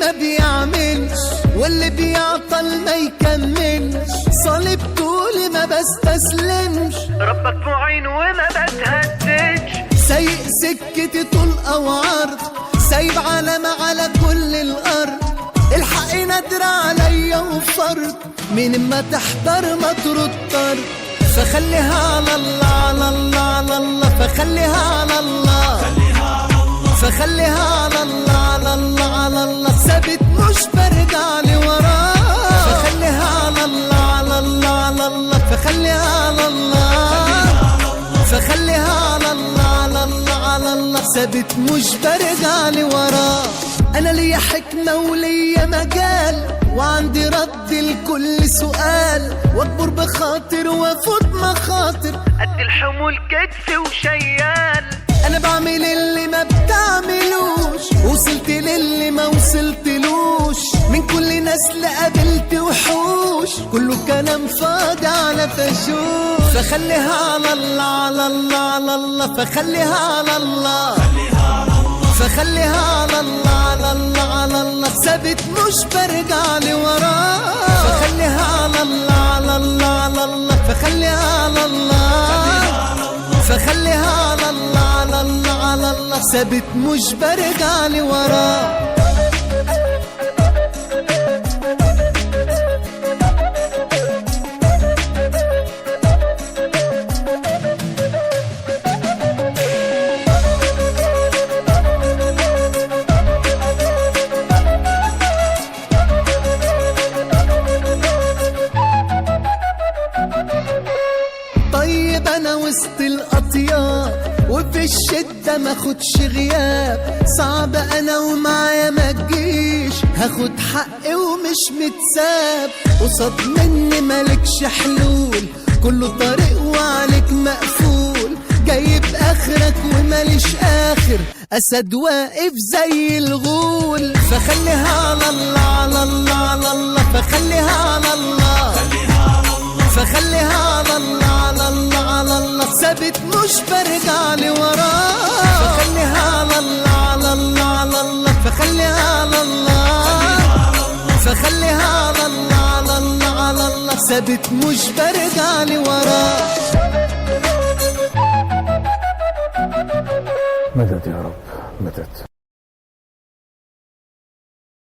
ما بيعملش، واللي بيعطل ما يكملش. صليب طولي ما بستسلمش، ربك معين وما بتهددش. سايق سكتي طول او عرض، سايب علامة على كل الارض. الحق نادر عليا وفرض، من ما تحضر ما ترد. فخليها على الله على الله على الله، فخليها على الله، فخليها على الله على الله على الله. ثابت مش برجع لوراه، فخليها على الله على الله على الله، فخليها على الله، فخليها على الله على الله على الله. ثابت مش برجع لوراه. انا ليا حكمة وليا مجال، وعندي رد لكل سؤال، واكبر بخاطر وافوت مخاطر. قد الحمول كتف وشيال. انا بعمل اللي ما بتعملوش، وصلت للي ما وصلتلوش. من كل نسل قابلت وحوش، كله كلام فاضي على فشوش. فخليها على الله على الله على الله، فخليها على الله، فخليها على الله على الله على الله. ثابت مش برجع لوراه، فخليها على الله على الله على الله، فخليها على الله، فخليها على الله على الله على الله. ثابت مش برجع لوراه. طيب انا وسط الاطياب، وفي الشدة ما خدش غياب. صعب انا ومعايا ما تجيش، هاخد حقي ومش متساب. قصاد مني مالكش حلول، كله طريق وعليك مقفول. جايب اخرك وماليش اخر، اسد واقف زي الغول. فخليها على الله على الله على الله، فخليها على الله، فخليها على الله على الله على الله. ثابت مش برجع لوراه، فخليها على الله على الله على الله، فخليها على الله، فخليها على الله على الله على الله. ثابت مش برجع لوراه. مدد يا رب، مدد.